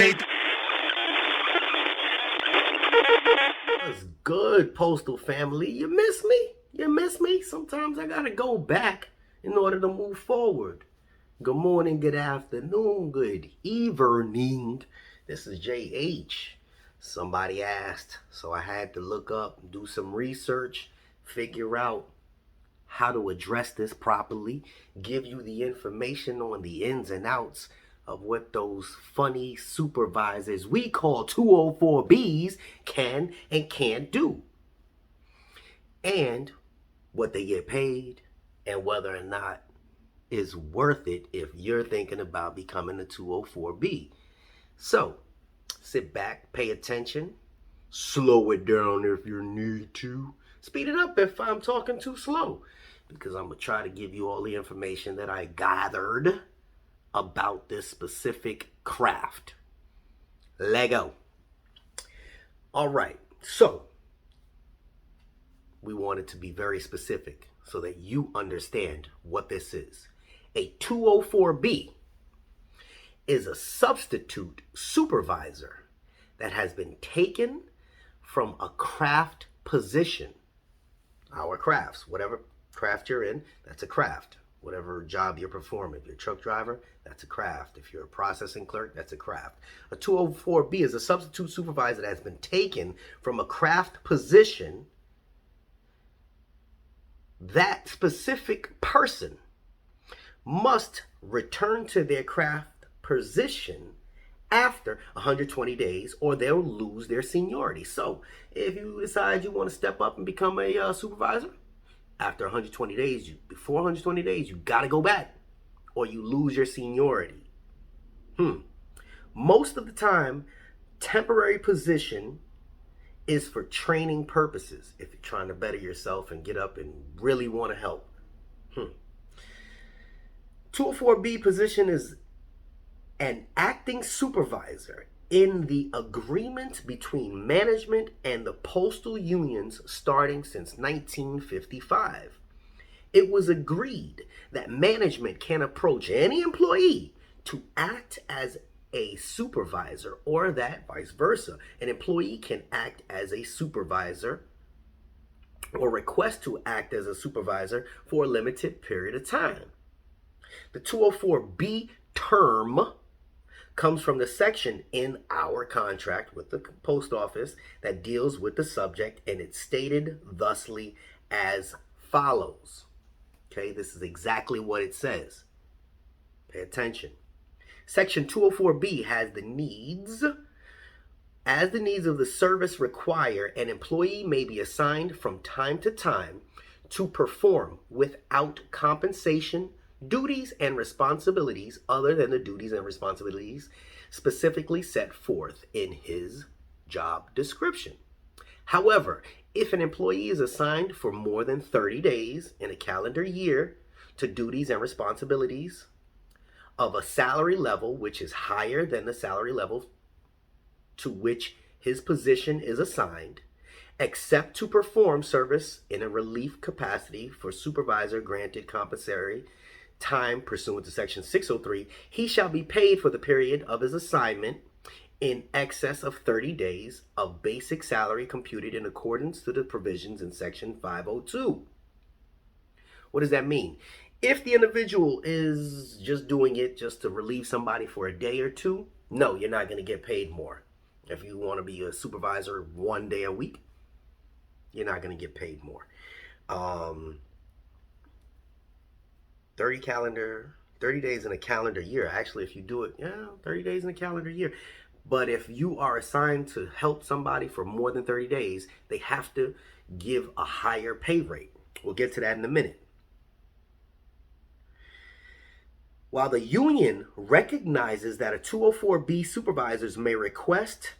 say. What's good, Postal family? You miss me? You miss me? Sometimes I gotta go back in order to move forward. Good morning, good afternoon, good evening. This is JH. Somebody asked, so I had to look up, do some research, figure out how to address this properly, give you the information on the ins and outs of what those funny supervisors we call 204Bs can and can't do, and what they get paid, and whether or not it's worth it if you're thinking about becoming a 204B. So sit back, pay attention, slow it down if you need to, speed it up if I'm talking too slow, because I'm going to try to give you all the information that I gathered about this specific craft. Lego. All right, so we wanted to be very specific so that you understand what this is. A 204B is a substitute supervisor that has been taken from a craft position. Our crafts, whatever craft you're in, that's a craft. Whatever job you're performing. If you're a truck driver, that's a craft. If you're a processing clerk, that's a craft. A 204B is a substitute supervisor that has been taken from a craft position. That specific person must return to their craft position after 120 days or they'll lose their seniority. So if you decide you want to step up and become a supervisor, after 120 days, before 120 days, you got to go back or you lose your seniority. Most of the time, temporary position is for training purposes if you're trying to better yourself and get up and really want to help. 204B position is an acting supervisor in the agreement between management and the postal unions starting since 1955. It was agreed that management can approach any employee to act as a supervisor, or that vice versa. An employee can act as a supervisor or request to act as a supervisor for a limited period of time. The 204B term comes from the section in our contract with the post office that deals with the subject, and it's stated thusly as follows. Okay, this is exactly what it says. Pay attention. Section 204B has the needs. As the needs of the service require, an employee may be assigned from time to time to perform without compensation duties and responsibilities other than the duties and responsibilities specifically set forth in his job description. However, if an employee is assigned for more than 30 days in a calendar year to duties and responsibilities of a salary level which is higher than the salary level to which his position is assigned, except to perform service in a relief capacity for supervisor granted compensatory time pursuant to section 603, he shall be paid for the period of his assignment in excess of 30 days of basic salary computed in accordance to the provisions in section 502. What does that mean? If the individual is just doing it just to relieve somebody for a day or two, no, you're not going to get paid more. If you want to be a supervisor 1 day a week, you're not going to get paid more. 30 days in a calendar year. Actually, if you do it, 30 days in a calendar year. But if you are assigned to help somebody for more than 30 days, they have to give a higher pay rate. We'll get to that in a minute. While the union recognizes that a 204B supervisors may request,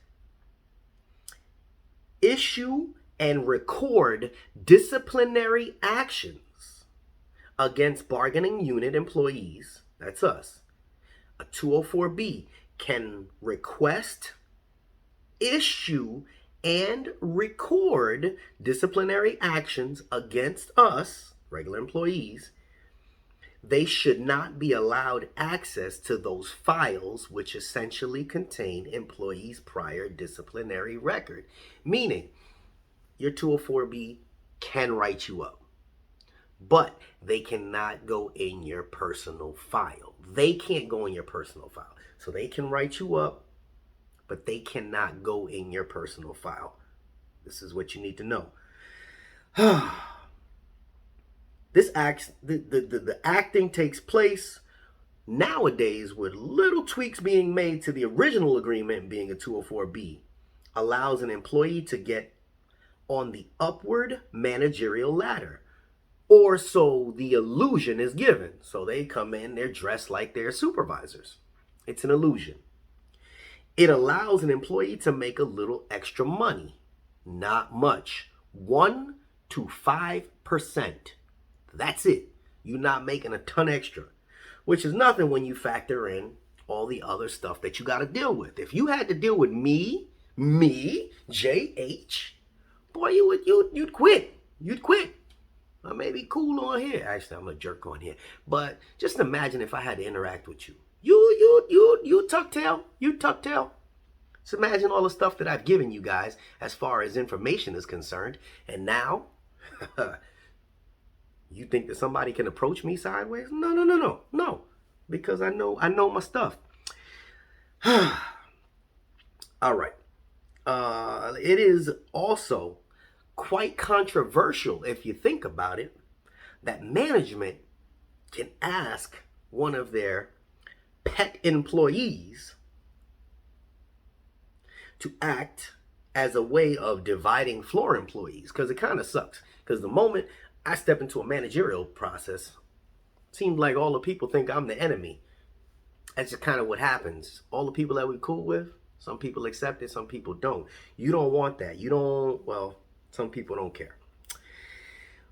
issue, and record disciplinary actions against bargaining unit employees, that's us, a 204B can request, issue, and record disciplinary actions against us, regular employees. they should not be allowed access to those files which essentially contain employees' prior disciplinary record. Meaning, your 204B can write you up, but they cannot go in your personal file. They can't go in your personal file. So they can write you up, but they cannot go in your personal file. This is what you need to know. The acting takes place nowadays with little tweaks being made to the original agreement, being a 204B, allows an employee to get on the upward managerial ladder, or so the illusion is given. So they come in, they're dressed like they're supervisors. It's an illusion. It allows an employee to make a little extra money. Not much. 1 to 5%. That's it. You're not making a ton extra, which is nothing when you factor in all the other stuff that you got to deal with. If you had to deal with me, JH, boy, you'd quit. You'd quit. I may be cool on here. Actually, I'm a jerk on here. But just imagine if I had to interact with you. You tuck tail. You tuck tail. Just imagine all the stuff that I've given you guys as far as information is concerned. And now, you think that somebody can approach me sideways? No. Because I know my stuff. All right. It is also quite controversial, if you think about it, that management can ask one of their pet employees to act as a way of dividing floor employees, because it kind of sucks. Because the moment I step into a managerial process, it seems like all the people think I'm the enemy. That's just kind of what happens. All the people that we're cool with, some people accept it, some people don't. You don't want that. You don't, well, some people don't care.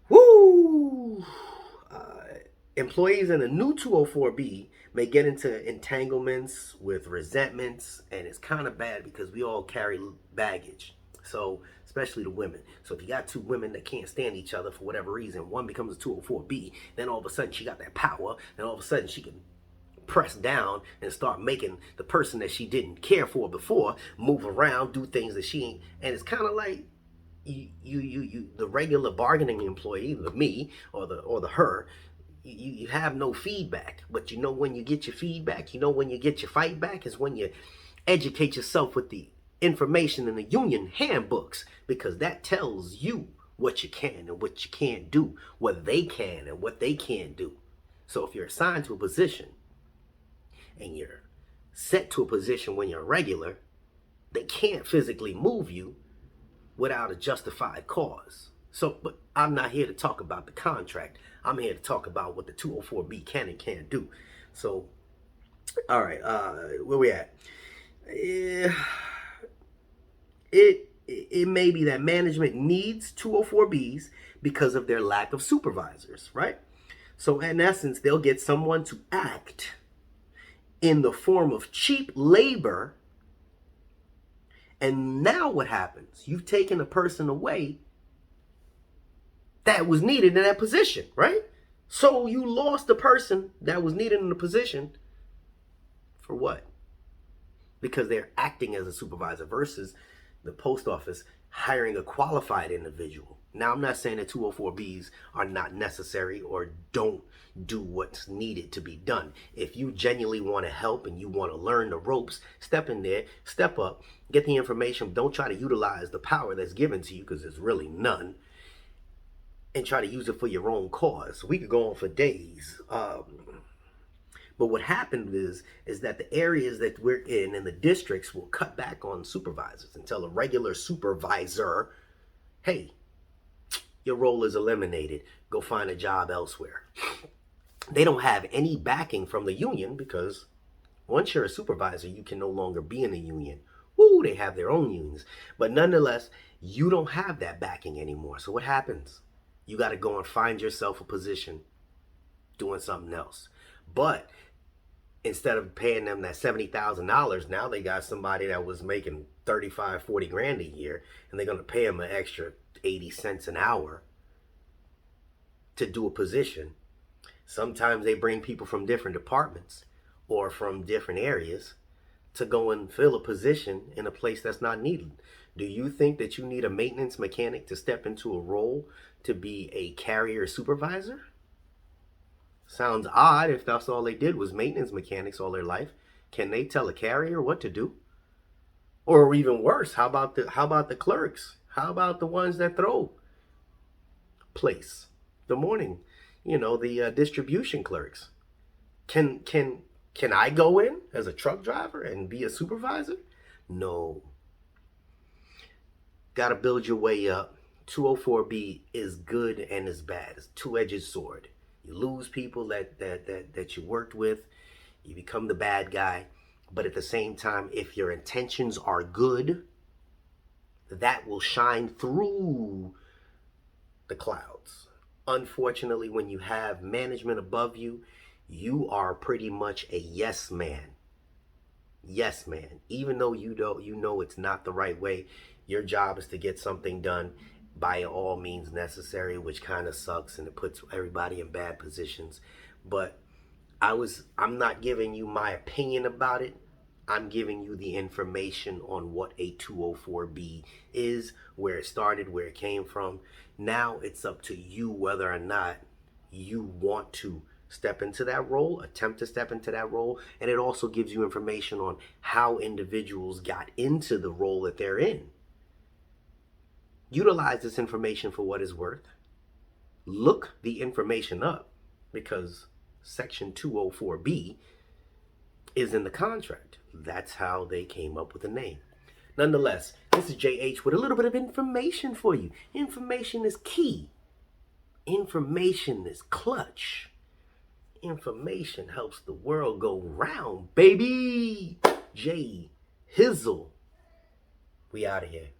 Woo! Employees in a new 204B may get into entanglements with resentments, and it's kind of bad because we all carry baggage. So, especially the women. So if you got two women that can't stand each other for whatever reason, one becomes a 204B, then all of a sudden she got that power, then all of a sudden she can press down and start making the person that she didn't care for before move around, do things that she ain't. And it's kind of like you the regular bargaining employee, the me or the her, you have no feedback. But you know when you get your feedback, you know when you get your fight back is when you educate yourself with the information in the union handbooks, because that tells you what you can and what you can't do, what they can and what they can't do. So if you're assigned to a position and you're set to a position when you're regular, they can't physically move you without a justified cause. So, but I'm not here to talk about the contract. I'm here to talk about what the 204B can and can't do. So, all right, where we at? It may be that management needs 204Bs because of their lack of supervisors, right? So in essence, they'll get someone to act in the form of cheap labor. And now what happens? You've taken a person away that was needed in that position, right? So you lost the person that was needed in the position for what? Because they're acting as a supervisor versus the post office hiring a qualified individual. Now, I'm not saying that 204Bs are not necessary or don't do what's needed to be done. If you genuinely want to help and you want to learn the ropes, step in there, step up, get the information. Don't try to utilize the power that's given to you, because there's really none, and try to use it for your own cause. We could go on for days. But what happened is that the areas that we're in and the districts will cut back on supervisors and tell a regular supervisor, hey, your role is eliminated. Go find a job elsewhere. They don't have any backing from the union, because once you're a supervisor, you can no longer be in a union. Woo, they have their own unions. But nonetheless, you don't have that backing anymore. So what happens? You got to go and find yourself a position doing something else. But instead of paying them that $70,000, now they got somebody that was making 35, 40 grand a year, and they're going to pay them an extra 80 cents an hour to do a position. Sometimes they bring people from different departments or from different areas to go and fill a position in a place that's not needed. Do you think that you need a maintenance mechanic to step into a role to be a carrier supervisor? Sounds odd if that's all they did was maintenance mechanics all their life. Can they tell a carrier what to do? Or even worse, how about the clerks? How about the ones that throw place? The morning, the distribution clerks. Can can can I go in as a truck driver and be a supervisor? No. Got to build your way up. 204B is good and is bad. It's a two-edged sword. You lose people that you worked with. You become the bad guy. But at the same time, if your intentions are good, that will shine through the clouds. Unfortunately, when you have management above you, you are pretty much a yes man. Yes man. Even though you know it's not the right way, your job is to get something done by all means necessary, which kind of sucks and it puts everybody in bad positions. But I'm not giving you my opinion about it. I'm giving you the information on what a 204B is, where it started, where it came from. Now it's up to you whether or not you want to step into that role, attempt to step into that role, and it also gives you information on how individuals got into the role that they're in. Utilize this information for what it's worth. Look the information up because Section 204B is in the contract. That's how they came up with the name. Nonetheless, this is JH with a little bit of information for you. Information is key. Information is clutch. Information helps the world go round, baby. J Hizzle. We out of here.